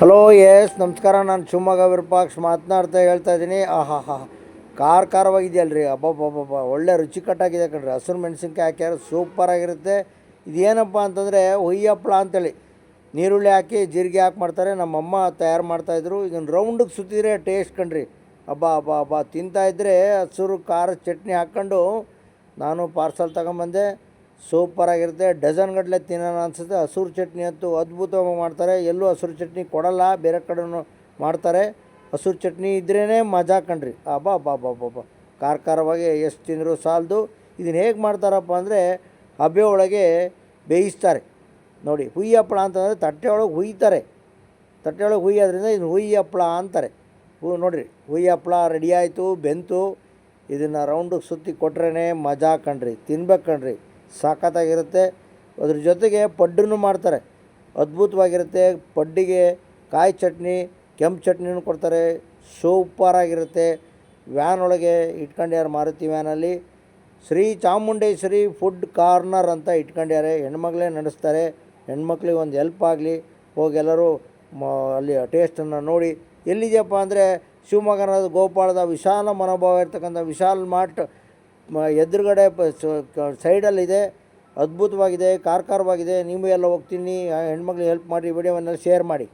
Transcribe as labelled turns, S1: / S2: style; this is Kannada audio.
S1: ಹಲೋ ಎಸ್ ನಮಸ್ಕಾರ. ನಾನು ಶಿವಮೊಗ್ಗ ವಿರೂಪಾಕ್ಷ ಮಾತನಾಡ್ತಾ ಹೇಳ್ತಾ ಇದ್ದೀನಿ. ಆಹಾ ಖಾರವಾಗಿದೆಯಲ್ರಿ, ಅಬ್ಬಬ್ಬಬ್ಬ ಒಳ್ಳೆ ರುಚಿಕಟ್ಟಾಗಿದೆ ಕಣ್ರಿ. ಹಸಿರು ಮೆಣಸಿನ್ಕಾಯಿ ಹಾಕ್ಯಾರ, ಸೂಪರಾಗಿರುತ್ತೆ. ಇದೇನಪ್ಪ ಅಂತಂದರೆ ಹೊಯ್ಯಿ ಹಪ್ಳ ಅಂತೇಳಿ ನೀರುಳ್ಳಿ ಹಾಕಿ ಜೀರಿಗೆ ಹಾಕಿ ಮಾಡ್ತಾರೆ. ನಮ್ಮಮ್ಮ ತಯಾರು ಮಾಡ್ತಾಯಿದ್ರು. ಇದನ್ನು ರೌಂಡಿಗೆ ಸುತ್ತಿದ್ರೆ ಟೇಸ್ಟ್ ಕಣ್ರಿ. ಅಬ್ಬಾ ತಿಂತಾಯಿದ್ರೆ ಹಸಿರು ಖಾರ ಚಟ್ನಿ ಹಾಕ್ಕೊಂಡು ನಾನು ಪಾರ್ಸಲ್ ತಗೊಂಬಂದೆ. ಸೂಪರಾಗಿರುತ್ತೆ. ಡಜನ್ ಗಟ್ಟಲೆ ತಿನ್ನೋಣ ಅನಿಸುತ್ತೆ. ಹಸಿರು ಚಟ್ನಿ ಅಂತೂ ಅದ್ಭುತವಾಗಿ ಮಾಡ್ತಾರೆ. ಎಲ್ಲೂ ಹಸಿರು ಚಟ್ನಿ ಕೊಡಲ್ಲ, ಬೇರೆ ಕಡೆನೂ ಮಾಡ್ತಾರೆ. ಹಸಿರು ಚಟ್ನಿ ಇದ್ರೇ ಮಜಾ ಕಣ್ರಿ. ಅಬ್ಬಾ ಖಾರವಾಗಿ ಎಷ್ಟು ತಿಂದರೂ ಸಾಲದು. ಇದನ್ನು ಹೇಗೆ ಮಾಡ್ತಾರಪ್ಪ ಅಂದರೆ ಹಬೆ ಒಳಗೆ ಬೇಯಿಸ್ತಾರೆ ನೋಡಿ. ಹುಯ್ಯಿ ಹಪ್ಪಳ ಅಂತಂದರೆ ತಟ್ಟೆ ಒಳಗೆ ಹುಯ್ತಾರೆ. ತಟ್ಟೆ ಒಳಗೆ ಹುಯ್ಯೋದ್ರಿಂದ ಇದನ್ನು ಹುಯ್ಯಿ ಹಪ್ಪಳ ಅಂತಾರೆ. ನೋಡಿರಿ, ಹುಯ್ಯಿ ಹಪ್ಪಳ ರೆಡಿ ಆಯಿತು, ಬೆಂತು. ಇದನ್ನು ರೌಂಡಿಗೆ ಸುತ್ತಿ ಕೊಟ್ರೇ ಮಜಾ ಕಣ್ರಿ. ತಿನ್ಬೇಕು ಕಣ್ರಿ, ಸಖತ್ತಾಗಿರುತ್ತೆ. ಅದ್ರ ಜೊತೆಗೆ ಪಡ್ಡನ್ನು ಮಾಡ್ತಾರೆ, ಅದ್ಭುತವಾಗಿರುತ್ತೆ. ಪಡ್ಡಿಗೆ ಕಾಯಿ ಚಟ್ನಿ, ಕೆಂಪು ಚಟ್ನಿನೂ ಕೊಡ್ತಾರೆ, ಸೂಪರಾಗಿರುತ್ತೆ. ವ್ಯಾನ್ ಒಳಗೆ ಇಟ್ಕೊಂಡ್ಯಾರ, ಮಾರುತಿ ವ್ಯಾನಲ್ಲಿ. ಶ್ರೀ ಚಾಮುಂಡೇಶ್ವರಿ ಫುಡ್ ಕಾರ್ನರ್ ಅಂತ ಇಟ್ಕೊಂಡ್ಯಾರೆ. ಹೆಣ್ಮಕ್ಳೇ ನಡೆಸ್ತಾರೆ. ಹೆಣ್ಮಕ್ಳಿಗೆ ಒಂದು ಹೆಲ್ಪ್ ಆಗಲಿ, ಹೋಗಿ ಎಲ್ಲರೂ ಅಲ್ಲಿ ಟೇಸ್ಟನ್ನು ನೋಡಿ. ಎಲ್ಲಿದೆಯಪ್ಪ ಅಂದರೆ ಶಿವಮೊಗ್ಗದ ಗೋಪಾಳದ ವಿಶಾಲ ಮನೋಭಾವ ಇರ್ತಕ್ಕಂಥ ವಿಶಾಲ್ ಮಾರ್ಟ್ ಎದುರುಗಡೆ ಸೈಡಲ್ಲಿದೆ. ಅದ್ಭುತವಾಗಿದೆ, ಖಾರವಾಗಿದೆ. ನೀವು ಎಲ್ಲ ಹೋಗ್ತೀನಿ, ಹೆಣ್ಮಕ್ಳಿಗೆ ಹೆಲ್ಪ್ ಮಾಡಿ, ವಿಡಿಯೋವನ್ನು ಶೇರ್ ಮಾಡಿ.